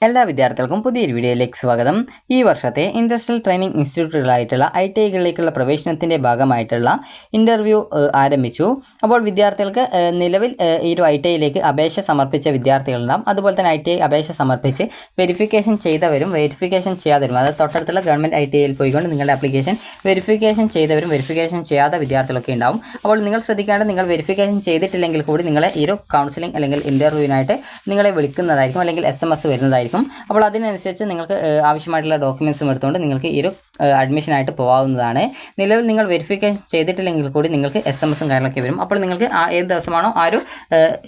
എല്ലാ വിദ്യാർത്ഥികൾക്കും പുതിയൊരു വീഡിയോയിലേക്ക് സ്വാഗതം. ഈ വർഷത്തെ ഇൻഡസ്ട്രിയൽ ട്രെയിനിങ് ഇൻസ്റ്റിറ്റ്യൂട്ടുകളായിട്ടുള്ള ITIകളിലേക്കുള്ള പ്രവേശനത്തിൻ്റെ ഭാഗമായിട്ടുള്ള ഇൻ്റർവ്യൂ ആരംഭിച്ചു. അപ്പോൾ വിദ്യാർത്ഥികൾക്ക് നിലവിൽ ഈ ഒരു ITIയിലേക്ക് അപേക്ഷ സമർപ്പിച്ച വിദ്യാർത്ഥികളുണ്ടാകും. അതുപോലെ തന്നെ ITI അപേക്ഷ സമർപ്പിച്ച് വെരിഫിക്കേഷൻ ചെയ്തവരും വെരിഫിക്കേഷൻ ചെയ്യാത്തവരും, അതായത് തൊട്ടടുത്തുള്ള ഗവൺമെൻറ് ITIയിൽ പോയിക്കൊണ്ട് നിങ്ങളുടെ ആപ്ലിക്കേഷൻ വെരിഫിക്കേഷൻ ചെയ്തവരും വെരിഫിക്കേഷൻ ചെയ്യാത്ത വിദ്യാർത്ഥികളൊക്കെ ഉണ്ടാവും. അപ്പോൾ നിങ്ങൾ ശ്രദ്ധിക്കേണ്ടത്, നിങ്ങൾ വെരിഫിക്കേഷൻ ചെയ്തിട്ടില്ലെങ്കിൽ കൂടി നിങ്ങളെ ഈ ഒരു കൗൺസിലിംഗ് അല്ലെങ്കിൽ ഇൻ്റർവ്യൂവിനായിട്ട് നിങ്ങളെ വിളിക്കുന്നതായിരിക്കും, അല്ലെങ്കിൽ SMS വരുന്നതായിരിക്കും. അപ്പോൾ അതിനനുസരിച്ച് നിങ്ങൾക്ക് ആവശ്യമായിട്ടുള്ള ഡോക്യുമെൻറ്റ്സും എടുത്തുകൊണ്ട് നിങ്ങൾക്ക് ഈ ഒരു അഡ്മിഷനായിട്ട് പോകാവുന്നതാണ്. നിലവിൽ നിങ്ങൾ വെരിഫിക്കേഷൻ ചെയ്തിട്ടില്ലെങ്കിൽ കൂടി നിങ്ങൾക്ക് SMS കാര്യങ്ങളൊക്കെ വരും. അപ്പോൾ നിങ്ങൾക്ക് ഏത് ദിവസമാണോ ആ ഒരു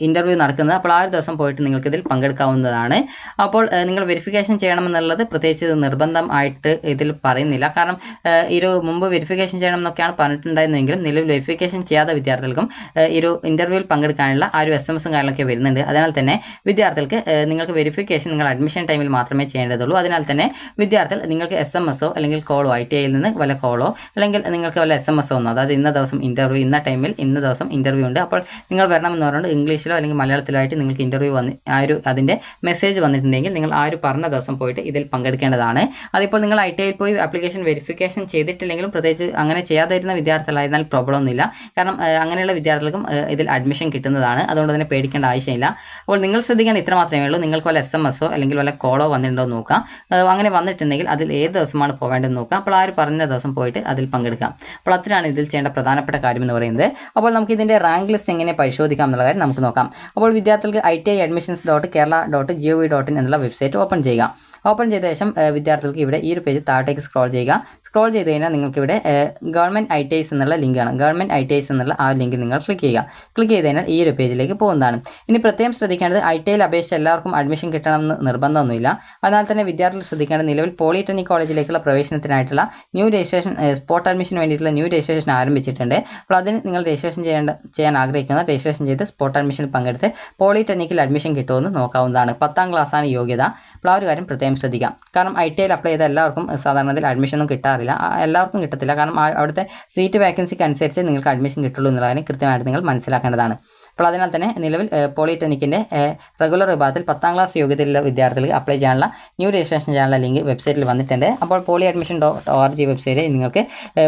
ഇൻ്റർവ്യൂ നടക്കുന്നത്, അപ്പോൾ ആ ഒരു ദിവസം പോയിട്ട് നിങ്ങൾക്ക് ഇതിൽ പങ്കെടുക്കാവുന്നതാണ്. അപ്പോൾ നിങ്ങൾ വെരിഫിക്കേഷൻ ചെയ്യണമെന്നുള്ളത് പ്രത്യേകിച്ച് നിർബന്ധമായിട്ട് ഇതിൽ പറയുന്നില്ല. കാരണം ഈ ഒരു മുമ്പ് വെരിഫിക്കേഷൻ ചെയ്യണം എന്നൊക്കെയാണ് പറഞ്ഞിട്ടുണ്ടായിരുന്നെങ്കിലും നിലവിൽ വെരിഫിക്കേഷൻ ചെയ്യാത്ത വിദ്യാർത്ഥികൾക്കും ഈ ഒരു ഇൻ്റർവ്യൂവിൽ പങ്കെടുക്കാനുള്ള ആ ഒരു SMS കാര്യങ്ങളൊക്കെ വരുന്നുണ്ട്. അതിനാൽ തന്നെ വിദ്യാർത്ഥികൾക്ക് നിങ്ങൾക്ക് വെരിഫിക്കേഷൻ നിങ്ങൾ അഡ്മിഷൻ ടൈമിൽ മാത്രമേ ചെയ്യേണ്ടതുള്ളൂ. അതിനാൽ തന്നെ വിദ്യാർത്ഥികൾ നിങ്ങൾക്ക് SMS അല്ലെങ്കിൽ കോളോ, ITIയിൽ നിന്ന് വല്ല കോളോ അല്ലെങ്കിൽ നിങ്ങൾക്ക് വല്ല SMS ഒന്നോ, അതായത് ഇന്ന ദിവസം ഇൻ്റർവ്യൂ, ഇന്ന ടൈമിൽ ഇന്ന ദിവസം ഇൻ്റർവ്യൂ ഉണ്ട്, അപ്പോൾ നിങ്ങൾ വരണമെന്ന് പറഞ്ഞുകൊണ്ട് ഇംഗ്ലീഷിലോ അല്ലെങ്കിൽ മലയാളത്തിലോ ആയിട്ട് നിങ്ങൾക്ക് ഇൻ്റർവ്യൂ അതിൻ്റെ മെസ്സേജ് വന്നിട്ടുണ്ടെങ്കിൽ നിങ്ങൾ ആ ഒരു പറഞ്ഞ ദിവസം പോയിട്ട് ഇതിൽ പങ്കെടുക്കേണ്ടതാണ്. അതിപ്പോൾ നിങ്ങൾ ITIയിൽ പോയി ആപ്ലിക്കേഷൻ വെരിഫിക്കേഷൻ ചെയ്തിട്ടില്ലെങ്കിലും പ്രത്യേകിച്ച് അങ്ങനെ ചെയ്യാതിരുന്ന വിദ്യാർത്ഥികളായിരുന്നാൽ പ്രോബ്ലം ഒന്നുമില്ല. കാരണം അങ്ങനെയുള്ള വിദ്യാർത്ഥികൾക്കും ഇതിൽ അഡ്മിഷൻ കിട്ടുന്നതാണ്. അതുകൊണ്ട് തന്നെ പേടിക്കേണ്ട ആവശ്യമില്ല. അപ്പോൾ നിങ്ങൾ ശ്രദ്ധിക്കേണ്ട ഇത്ര മാത്രമേ ഉള്ളൂ, നിങ്ങൾക്ക് വല്ല SMS അല്ലെങ്കിൽ വല്ല കോളോ വന്നിട്ടുണ്ടോ എന്ന് നോക്കാം. അങ്ങനെ വന്നിട്ടുണ്ടെങ്കിൽ അതിൽ ഏത് ദിവസമാണ് പോവേണ്ടതെന്ന് നോക്കാം. അപ്പോൾ ആ ഒരു പറഞ്ഞ ദിവസം പോയിട്ട് അതിൽ പങ്കെടുക്കാം. അപ്പോൾ അത്രയാണ് ഇതിൽ ചെയ്യേണ്ട പ്രധാനപ്പെട്ട കാര്യം എന്ന് പറയുന്നത്. അപ്പോൾ നമുക്ക് ഇതിൻ്റെ റാങ്ക് ലിസ്റ്റ് എങ്ങനെ പരിശോധിക്കാം എന്നുള്ള കാര്യം നമുക്ക് നോക്കാം. അപ്പോൾ വിദ്യാർത്ഥികൾക്ക് ITIadmissions.kerala.gov.in എന്നുള്ള വെബ്സൈറ്റ് ഓപ്പൺ ചെയ്യുക. ഓപ്പൺ ചെയ്ത ശേഷം വിദ്യാർത്ഥികൾക്ക് ഇവിടെ ഈ ഒരു പേജ് താഴേക്ക് സ്ക്രോൾ ചെയ്യുക. സ്ക്രോൾ ചെയ്ത് കഴിഞ്ഞാൽ നിങ്ങൾക്ക് ഇവിടെ ഗവൺമെൻറ് ITIs എന്നുള്ള ലിങ്കാണ്. ഗവൺമെൻറ് ITIs എന്നുള്ള ആ ലിങ്ക് നിങ്ങൾ ക്ലിക്ക് ചെയ്യുക. ക്ലിക്ക് ചെയ്ത് കഴിഞ്ഞാൽ ഈ ഒരു പേജിലേക്ക് പോകുന്നതാണ്. ഇനി പ്രത്യേകം ശ്രദ്ധിക്കേണ്ടത്, ITIയിൽ അപേക്ഷിച്ച് എല്ലാവർക്കും അഡ്മിഷൻ കിട്ടണമെന്ന് നിർബന്ധമൊന്നുമില്ല. അതിനാൽ തന്നെ വിദ്യാർത്ഥികൾ ശ്രദ്ധിക്കേണ്ടത്, നിലവിൽ പോളിടെക്നിക് കോളേജിലേക്കുള്ള പ്രവേശനത്തിനായിട്ടുള്ള ന്യൂ രജിസ്ട്രേഷൻ, സ്പോട്ട് അഡ്മിഷന് വേണ്ടിയിട്ടുള്ള ന്യൂ രജിസ്ട്രേഷൻ ആരംഭിച്ചിട്ടുണ്ട്. അപ്പോൾ അതിന് നിങ്ങൾ രജിസ്ട്രേഷൻ ചെയ്യാൻ ആഗ്രഹിക്കുന്ന രജിസ്ട്രേഷൻ ചെയ്ത് സ്പോട്ട് അഡ്മിഷനിൽ പങ്കെടുത്ത് പോളിടെക്നിക്കിൽ അഡ്മിഷൻ കിട്ടുമെന്ന് നോക്കാവുന്നതാണ്. 10ാം ക്ലാസ്സാണ് യോഗ്യത. അപ്പോൾ ആ ഒരു കാര്യം പ്രത്യേകം ശ്രദ്ധിക്കാം. കാരണം ITIയിൽ അപ്ലൈ ചെയ്ത എല്ലാവർക്കും സാധാരണത്തിൽ അഡ്മിഷനൊന്നും കിട്ടാറില്ല, എല്ലാവർക്കും കിട്ടത്തില്ല. കാരണം അവിടുത്തെ സീറ്റ് വാക്കൻസിക്ക് അനുസരിച്ച് നിങ്ങൾക്ക് അഡ്മിഷൻ കിട്ടുള്ളൂ എന്നുള്ള കാര്യം കൃത്യമായിട്ട് നിങ്ങൾ മനസ്സിലാക്കേണ്ടതാണ്. അപ്പോൾ അതിനാൽ തന്നെ നിലവിൽ പോളിടെക്നിക്കിൻ്റെ റെഗുലർ വിഭാഗത്തിൽ 10ാം ക്ലാസ് യോഗ്യതയിലുള്ള വിദ്യാർത്ഥികൾക്ക് അപ്ലൈ ചെയ്യാനുള്ള ന്യൂ രജിസ്ട്രേഷൻ ചെയ്യാനുള്ള ലിങ്ക് വെബ്സൈറ്റിൽ വന്നിട്ടുണ്ട്. അപ്പോൾ polyadmission.org വെബ്സൈറ്റിൽ നിങ്ങൾക്ക്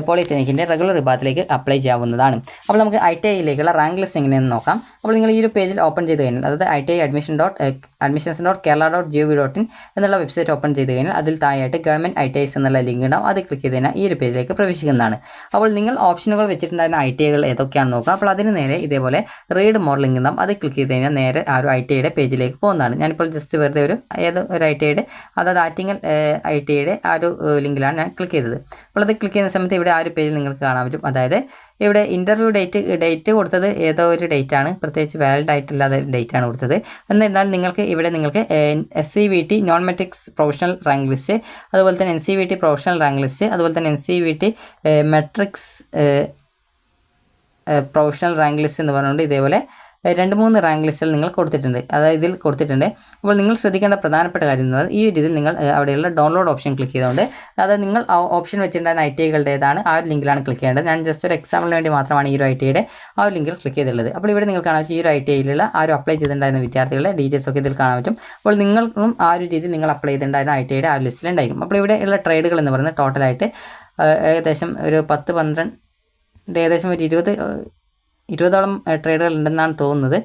പോളിടെക്നിക്കിൻ്റെ റെഗുലർ വിഭാഗത്തിലേക്ക് അപ്ലൈ ചെയ്യാവുന്നതാണ്. അപ്പോൾ നമുക്ക് ITIയിലേക്കുള്ള റാങ്ക് ലിസ്റ്റ് എങ്ങനെയെന്ന് നോക്കാം. അപ്പോൾ നിങ്ങൾ ഈ ഒരു പേജിൽ ഓപ്പൺ ചെയ്ത് കഴിഞ്ഞാൽ, അതായത് ITIadmissions.kerala.gov.in എന്നുള്ള വെബ്സൈറ്റ് ഓപ്പൺ ചെയ്ത് കഴിഞ്ഞാൽ അതിൽ താഴെയായിട്ട് ഗവൺമെൻറ് ITIs എന്നുള്ള ലിങ്ക് ഉണ്ടാവും. അത് ക്ലിക്ക് ചെയ്ത് കഴിഞ്ഞാൽ ഈ ഒരു പേജിലേക്ക് പ്രവേശിക്കുന്നതാണ്. അപ്പോൾ നിങ്ങൾ ഓപ്ഷനുകൾ വെച്ചിട്ടുണ്ടായിരുന്ന ITIകൾ ഏതൊക്കെയാണെന്ന് നോക്കാം. അപ്പോൾ അതിന് നേരെ ഇതേപോലെ റീഡ് മോർ ലിങ്ക് ഉണ്ടാവും. അത് ക്ലിക്ക് ചെയ്ത് കഴിഞ്ഞാൽ നേരെ ആ ഒരു ITIയുടെ പേജിലേക്ക് പോകുന്നതാണ്. ഞാനിപ്പോൾ ജസ്റ്റ് വെറുതെ ഒരു ITIയുടെ, അതായത് ആറ്റിങ്ങൽ ITIയുടെ ആ ഒരു ലിങ്കിലാണ് ഞാൻ ക്ലിക്ക് ചെയ്തത്. അപ്പോൾ അത് ക്ലിക്ക് ചെയ്യുന്ന സമയത്ത് ഇവിടെ ആ ഒരു പേജിൽ നിങ്ങൾക്ക് കാണാൻ പറ്റും. അതായത് ഇവിടെ ഇൻ്റർവ്യൂ ഡേറ്റ് കൊടുത്തത് ഏതോ ഒരു ഡേറ്റ് ആണ്, പ്രത്യേകിച്ച് വാലിഡ് ആയിട്ടില്ലാതെ ഡേറ്റ് ആണ് കൊടുത്തത്. എന്നിരുന്നാൽ നിങ്ങൾക്ക് SCVT non matrix professional rank list, അതുപോലെ തന്നെ NCVT പ്രൊഫഷണൽ റാങ്ക് ലിസ്റ്റ്, അതുപോലെ തന്നെ NCVT matrix professional rank list എന്ന് പറഞ്ഞുകൊണ്ട് ഇതേപോലെ 2-3 റാങ്ക് ലിസ്റ്റുകൾ നിങ്ങൾ കൊടുത്തിട്ടുണ്ട്, അതായത് ഇതിൽ കൊടുത്തിട്ടുണ്ട്. അപ്പോൾ നിങ്ങൾ ശ്രദ്ധിക്കേണ്ട പ്രധാനപ്പെട്ട കാര്യം എന്ന് പറഞ്ഞാൽ ഈ ഒരു രീതിയിൽ നിങ്ങൾ അവിടെയുള്ള ഡൗൺലോഡ് ഓപ്ഷൻ ക്ലിക്ക് ചെയ്തുകൊണ്ട്, അതായത് നിങ്ങൾ ഓപ്ഷൻ വെച്ചിട്ടുണ്ടായിരുന്ന ITIകളുടേതാണ് ആ ഒരു ലിങ്കിലാണ് ക്ലിക്ക് ചെയ്യേണ്ടത്. ഞാൻ ജസ്റ്റ് ഒരു എക്സാമ്പിളിന് വേണ്ടി മാത്രമാണ് ഈ ഒരു ITIയുടെ ആ ഒരു ലിങ്കിൽ ക്ലിക്ക് ചെയ്തിട്ടുള്ളത്. അപ്പോൾ ഇവിടെ നിങ്ങൾ കാണാൻ പറ്റും ഈ ഒരു ITIയിലുള്ള ആ ഒരു അപ്ലൈ ചെയ്തിട്ടുണ്ടായിരുന്ന വിദ്യാർത്ഥികളുടെ ഡീറ്റെയിൽസ് ഒക്കെ ഇതിൽ കാണാൻ പറ്റും. അപ്പോൾ നിങ്ങൾക്കും ആ ഒരു രീതിയിൽ നിങ്ങൾ അപ്ലൈ ചെയ്തിട്ടുണ്ടായിരുന്ന ITIയുടെ ആ ഒരു ലിസ്റ്റിലുണ്ടായിരിക്കും. അപ്പോൾ ഇവിടെ ഉള്ള ട്രേഡുകൾ എന്ന് പറയുന്നത് ടോട്ടലായിട്ട് ഏകദേശം ഒരു 10-12 ഏകദേശം ഒരു 20ഓളം ട്രേഡുകൾ ഉണ്ടെന്നാണ് തോന്നുന്നത്.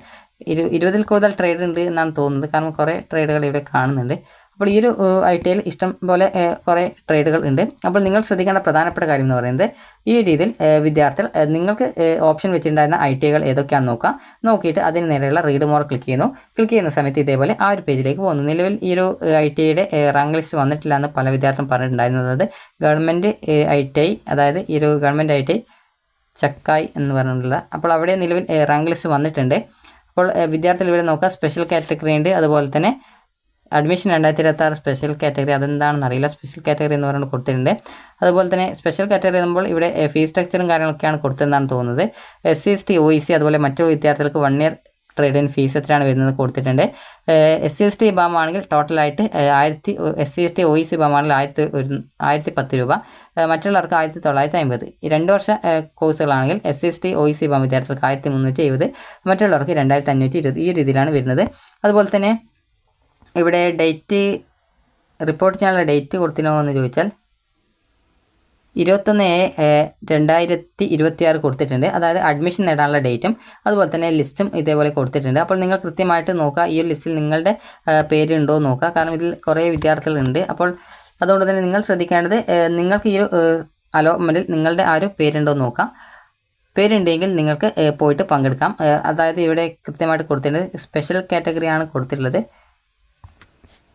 20ൽ കൂടുതൽ ട്രേഡ് ഉണ്ട് എന്നാണ് തോന്നുന്നത്. കാരണം കുറേ ട്രേഡുകൾ ഇവിടെ കാണുന്നുണ്ട്. അപ്പോൾ ഈ ഒരു ITIയിൽ ഇഷ്ടം പോലെ കുറേ ട്രേഡുകൾ ഉണ്ട്. അപ്പോൾ നിങ്ങൾ ശ്രദ്ധിക്കേണ്ട പ്രധാനപ്പെട്ട കാര്യം എന്ന് പറയുന്നത്, ഈ രീതിയിൽ വിദ്യാർത്ഥികൾ നിങ്ങൾക്ക് ഓപ്ഷൻ വെച്ചിട്ടുണ്ടായിരുന്ന ITIകൾ ഏതൊക്കെയാണെന്ന് നോക്കിയിട്ട് അതിന് നേരെയുള്ള റീഡ് മോർ ക്ലിക്ക് ചെയ്യുന്ന സമയത്ത് ഇതേപോലെ ആ ഒരു പേജിലേക്ക് പോകുന്നു. നിലവിൽ ഈ ഒരു ITIയുടെ റാങ്ക് ലിസ്റ്റ് വന്നിട്ടില്ല എന്ന് പല വിദ്യാർത്ഥികളും പറഞ്ഞിട്ടുണ്ടായിരുന്നത്. അതായത് ഗവൺമെൻറ് ITI, അതായത് ഈ ഒരു ഗവൺമെൻറ് ITI ചക്കായ് എന്ന് പറഞ്ഞിട്ടുള്ള, അപ്പോൾ അവിടെ നിലവിൽ റാങ്ക് ലിസ്റ്റ് വന്നിട്ടുണ്ട്. അപ്പോൾ വിദ്യാർത്ഥികൾ ഇവിടെ നോക്കുക, സ്പെഷ്യൽ കാറ്റഗറി ഉണ്ട്, അതുപോലെ തന്നെ അഡ്മിഷൻ 2026 സ്പെഷ്യൽ കാറ്റഗറി, അതെന്താണെന്ന് അറിയില്ല, സ്പെഷ്യൽ കാറ്റഗറി എന്ന് പറഞ്ഞിട്ട് കൊടുത്തിട്ടുണ്ട്. അതുപോലെ തന്നെ സ്പെഷ്യൽ കാറ്റഗറി ആകുമ്പോൾ ഇവിടെ ഫീസ് സ്ട്രക്ചറും കാര്യങ്ങളൊക്കെയാണ് കൊടുത്തതെന്നാണ് തോന്നുന്നത്. SC/ST OEC അതുപോലെ മറ്റു വിദ്യാർത്ഥികൾക്ക് 1 ഇയർ ട്രേഡിന് ഫീസ് എത്രയാണ് വരുന്നത് കൊടുത്തിട്ടുണ്ട്. SC/ST വിഭാഗമാണെങ്കിൽ ടോട്ടലായിട്ട് SC/ST OEC വിഭാഗമാണെങ്കിൽ 1010 രൂപ, മറ്റുള്ളവർക്ക് 1950. ഈ 2 വർഷ കോഴ്സുകളാണെങ്കിൽ SC/ST OEC വിഭാഗം വിദ്യാർത്ഥികൾക്ക് 1370, മറ്റുള്ളവർക്ക് 2520. ഈ രീതിയിലാണ് വരുന്നത്. അതുപോലെ തന്നെ ഇവിടെ ഡേറ്റ് റിപ്പോർട്ട് ചെയ്യാനുള്ള ഡേറ്റ് കൊടുത്തിനോ എന്ന് ചോദിച്ചാൽ 21/7/2026 കൊടുത്തിട്ടുണ്ട്. അതായത് അഡ്മിഷൻ നേടാനുള്ള ഡേറ്റും അതുപോലെ തന്നെ ലിസ്റ്റും ഇതേപോലെ കൊടുത്തിട്ടുണ്ട്. അപ്പോൾ നിങ്ങൾ കൃത്യമായിട്ട് നോക്കുക, ഈ ഒരു ലിസ്റ്റിൽ നിങ്ങളുടെ പേരുണ്ടോ എന്ന് നോക്കുക. കാരണം ഇതിൽ കുറേ വിദ്യാർത്ഥികളുണ്ട്. അപ്പോൾ അതുകൊണ്ട് തന്നെ നിങ്ങൾ ശ്രദ്ധിക്കേണ്ടത് നിങ്ങൾക്ക് ഈ ഒരു അലോട്ട്മെൻറ്റിൽ നിങ്ങളുടെ ആ ഒരു പേരുണ്ടോ എന്ന് നോക്കാം. പേരുണ്ടെങ്കിൽ നിങ്ങൾക്ക് പോയിട്ട് പങ്കെടുക്കാം. അതായത് ഇവിടെ കൃത്യമായിട്ട് കൊടുത്തിട്ടുണ്ട്. സ്പെഷ്യൽ കാറ്റഗറിയാണ് കൊടുത്തിട്ടുള്ളത്.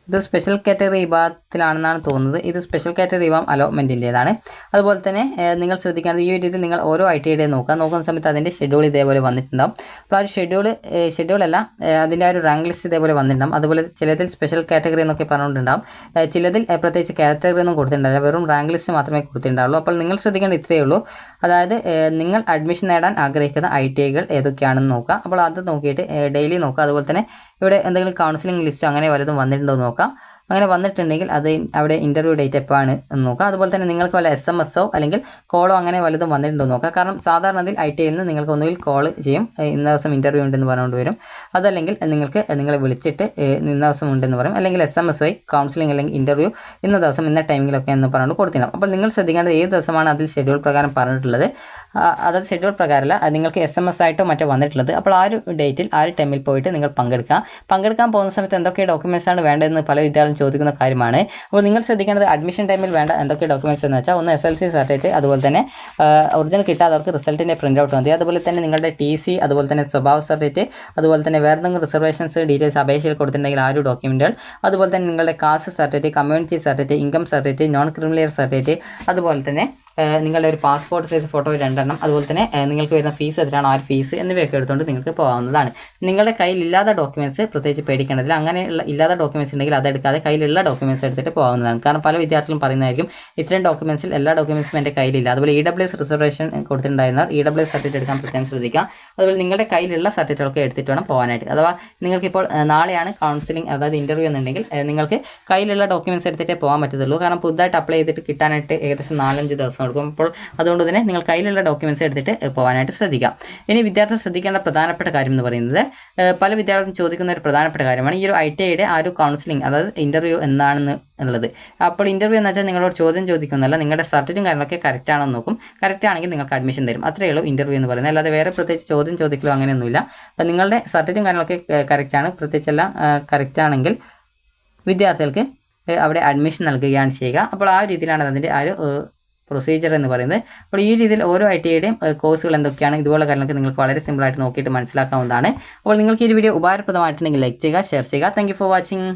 ഇത് സ്പെഷ്യൽ കാറ്റഗറി വിഭാഗത്തിലാണെന്നാണ് തോന്നുന്നത്. ഇത് സ്പെഷ്യൽ കാറ്റഗറി വിഭാഗം അലോട്ട്മെൻറ്റിൻ്റേതാണ്. അതുപോലെ തന്നെ നിങ്ങൾ ശ്രദ്ധിക്കേണ്ടത് ഈ ഒരു രീതിയിൽ നിങ്ങൾ ഓരോ ITIയുടെ നോക്കുന്ന സമയത്ത് അതിൻ്റെ ഷെഡ്യൂൾ ഇതേപോലെ വന്നിട്ടുണ്ടാവും. അപ്പോൾ ആ ഒരു ഷെഡ്യൂളല്ല അതിൻ്റെ ആ ഒരു റാങ്ക് ലിസ്റ്റ് ഇതേപോലെ വന്നിട്ടുണ്ടാവും. അതുപോലെ ചിലതിൽ സ്പെഷ്യൽ കാറ്റഗറി എന്നൊക്കെ പറഞ്ഞുകൊണ്ടുണ്ടാവും. ചിലതിൽ പ്രത്യേകിച്ച് കാറ്റഗറി ഒന്നും കൊടുത്തിട്ടുണ്ടാവില്ല, വെറും റാങ്ക് ലിസ്റ്റ് മാത്രമേ കൊടുത്തിട്ടുണ്ടാവുള്ളൂ. അപ്പോൾ നിങ്ങൾ ശ്രദ്ധിക്കേണ്ട ഇത്രയേ ഉള്ളൂ. അതായത് നിങ്ങൾ അഡ്മിഷൻ നേടാൻ ആഗ്രഹിക്കുന്ന ITIകൾ ഏതൊക്കെയാണെന്ന് നോക്കുക. അപ്പോൾ അത് നോക്കിയിട്ട് ഡെയിലി നോക്കുക. അതുപോലെ തന്നെ ഇവിടെ എന്തെങ്കിലും കൗൺസിലിംഗ് ലിസ്റ്റ് അങ്ങനെ വല്ലതും വന്നിട്ടുണ്ടോ എന്ന് നോക്കാം. അങ്ങനെ വന്നിട്ടുണ്ടെങ്കിൽ അത് അവിടെ ഇൻ്റർവ്യൂ ഡേറ്റ് എപ്പോഴാണ് എന്ന് നോക്കുക. അതുപോലെ തന്നെ നിങ്ങൾക്ക് വല്ല SMS അല്ലെങ്കിൽ കോളോ അങ്ങനെ വല്ലതും വന്നിട്ടുണ്ടോ എന്ന് നോക്കുക. കാരണം സാധാരണ അതിൽ ITIയിൽ നിന്ന് നിങ്ങൾക്ക് ഒന്നുകിൽ കോൾ ചെയ്യും, ഇന്ന ദിവസം ഇൻ്റർവ്യൂ ഉണ്ടെന്ന് പറഞ്ഞുകൊണ്ട് വരും. അതല്ലെങ്കിൽ നിങ്ങൾക്ക് നിങ്ങളെ വിളിച്ചിട്ട് ഇന്ന ദിവസം ഉണ്ടെന്ന് പറയും. അല്ലെങ്കിൽ SMS വഴി കൗൺസിലിംഗ് അല്ലെങ്കിൽ ഇൻ്റർവ്യൂ ഇന്ന ദിവസം ഇന്ന ടൈമിലൊക്കെ എന്ന് പറഞ്ഞുകൊണ്ട് കൊടുത്തിട്ടുണ്ടാവും. അപ്പോൾ നിങ്ങൾ ശ്രദ്ധിക്കേണ്ടത് ഏത് ദിവസമാണ് അതിൽ ഷെഡ്യൂൾ പ്രകാരം പറഞ്ഞിട്ടുള്ളത്. അതായത് ഷെഡ്യൂൾ പ്രകാരമല്ല, നിങ്ങൾക്ക് SMS ആയിട്ടോ മറ്റോ വന്നിട്ടുള്ളത്. അപ്പോൾ ആ ഒരു ഡേറ്റിൽ ആ ഒരു ടൈമിൽ പോയിട്ട് നിങ്ങൾ പങ്കെടുക്കാൻ പോകുന്ന സമയത്ത് എന്തൊക്കെ ഡോക്യുമെൻറ്റ്സ് ആണ് വേണ്ടതെന്ന് പല വിദ്യാർത്ഥികളും ചോദിക്കുന്ന കാര്യമാണ്. അപ്പോൾ നിങ്ങൾ ശ്രദ്ധിക്കേണ്ടത് അഡ്മിഷൻ ടൈമിൽ വേണ്ട എന്തൊക്കെ ഡോക്യുമെൻറ്റ്സ് എന്ന് വെച്ചാൽ, ഒന്ന് SLC സർട്ടിഫിക്കറ്റ്, അതുപോലെ തന്നെ ഒറിജിനൽ കിട്ടാത്തവർക്ക് റിസൾട്ടിൻ്റെ പ്രിൻ്റ് ഔട്ട് മതി. അതുപോലെ തന്നെ നിങ്ങളുടെ TC, അതുപോലെ തന്നെ സ്വഭാവ സർട്ടിഫിക്കറ്റ്, അതുപോലെ തന്നെ വേറെ എന്തെങ്കിലും റിസർവേഷൻസ് ഡീറ്റെയിൽസ് അപേക്ഷയിൽ കൊടുത്തിട്ടുണ്ടെങ്കിൽ ആ ഒരു ഡോക്യുമെൻറ്റുകൾ, അതുപോലെ തന്നെ നിങ്ങളുടെ caste certificate, community certificate, income certificate, non criminal certificate, അതുപോലെ തന്നെ നിങ്ങളുടെ ഒരു പാസ്പോർട്ട് സൈസ് ഫോട്ടോ 2 എണ്ണം, അതുപോലെ തന്നെ നിങ്ങൾക്ക് വരുന്ന ഫീസ് എത്രയാണ് ആ ഒരു ഫീസ് എന്നിവയൊക്കെ എടുത്തുകൊണ്ട് നിങ്ങൾക്ക് പോകാവുന്നതാണ്. നിങ്ങളുടെ കയ്യിൽ ഇല്ലാത്ത ഡോക്യുമെൻറ്റ്സ് പ്രത്യേകിച്ച് പേടിക്കേണ്ടതില്ല. അങ്ങനെയുള്ള ഇല്ലാത്ത ഡോക്യുമെൻറ്റ്സ് ഉണ്ടെങ്കിൽ അതെടുക്കാതെ കയ്യിലുള്ള ഡോക്യുമെൻറ്റ്സ് എടുത്തിട്ട് പോകാവുന്നതാണ്. കാരണം പല വിദ്യാർത്ഥികളും പറയുന്നതായിരിക്കും ഇത്രയും ഡോക്യുമെൻറ്റ്സിൽ എല്ലാ ഡോക്യുമെൻറ്റ്സും എൻ്റെ കയ്യിലില്ല. അതുപോലെ EWS റിസർവേഷൻ കൊടുത്തിട്ടുണ്ടായിരുന്നവർ EWS സർട്ടിഫിക്കറ്റ് എടുക്കാൻ പ്രത്യേകം ശ്രദ്ധിക്കുക. അതുപോലെ നിങ്ങളുടെ കയ്യിലുള്ള സർട്ടിഫിക്കറ്റൊക്കെ എടുത്തിട്ട് വേണം പോകാനായിട്ട്. അഥവാ നിങ്ങൾക്കിപ്പോൾ നാളെയാണ് കൗൺസിലിംഗ് അതായത് ഇൻ്റർവ്യൂ എന്നുണ്ടെങ്കിൽ നിങ്ങൾക്ക് കയ്യിലുള്ള ഡോക്യുമെൻറ്റ്സ് എടുത്തിട്ടേ പോകാൻ പറ്റത്തുള്ളൂ. കാരണം പുതുതായിട്ട് അപ്ലൈ ചെയ്തിട്ട് കിട്ടാനായിട്ട് ഏകദേശം 4-5 ദിവസം കൊടുക്കും. അപ്പോൾ അതുകൊണ്ട് തന്നെ നിങ്ങൾ കയ്യിലുള്ള ഡോക്യുമെൻറ്റ്സ് എടുത്തിട്ട് പോകാനായിട്ട് ശ്രദ്ധിക്കാം. ഇനി വിദ്യാർത്ഥികൾ ശ്രദ്ധിക്കേണ്ട പ്രധാനപ്പെട്ട കാര്യം എന്ന് പറയുന്നത്, പല വിദ്യാർത്ഥികളും ചോദിക്കുന്ന ഒരു പ്രധാനപ്പെട്ട കാര്യമാണ് ഈ ഒരു ITIയുടെ ആ ഒരു കൗൺസിലിംഗ് അതായത് ഇൻ്റർവ്യൂ എന്നാണെന്ന് ഉള്ളത്. അപ്പോൾ ഇൻ്റർവ്യൂ എന്ന് വെച്ചാൽ നിങ്ങളോട് ചോദ്യം ചോദിക്കുന്നതല്ല, നിങ്ങളുടെ സർട്ടിഫിക്കറ്റും കാര്യങ്ങളൊക്കെ കറക്റ്റ് ആണെന്ന് നോക്കും. കറക്റ്റ് ആണെങ്കിൽ നിങ്ങൾക്ക് അഡ്മിഷൻ തരും. അത്രയേ ഉള്ളൂ ഇൻ്റർവ്യൂ എന്ന് പറയുന്നത്. അല്ലാതെ വേറെ പ്രത്യേകിച്ച് ചോദ്യം ചോദിക്കലോ അങ്ങനെയൊന്നുമില്ല. അപ്പോൾ നിങ്ങളുടെ സർട്ടിഫിക്കറ്റും കാര്യങ്ങളൊക്കെ കറക്റ്റാണ്, പ്രത്യേകിച്ചെല്ലാം കറക്റ്റ് ആണെങ്കിൽ വിദ്യാർത്ഥികൾക്ക് അവിടെ അഡ്മിഷൻ നൽകുകയാണ് ചെയ്യുക. അപ്പോൾ ആ രീതിയിലാണ് അതിൻ്റെ ആ ഒരു പ്രൊസീജിയർ എന്ന് പറയുന്നത്. അപ്പോൾ ഈ രീതിയിൽ ഓരോ ITIയുടെയും കോഴ്സുകൾ എന്തൊക്കെയാണ്, ഇതുപോലുള്ള കാര്യങ്ങളൊക്കെ നിങ്ങൾക്ക് വളരെ സിമ്പിളായിട്ട് നോക്കിയിട്ട് മനസ്സിലാക്കാവുന്നതാണ്. അപ്പോൾ നിങ്ങൾക്ക് ഈ വീഡിയോ ഉപകാരപ്രദമായിട്ടുണ്ടെങ്കിൽ ലൈക്ക് ചെയ്യുക, ഷെയർ ചെയ്യുക. Thank you for watching.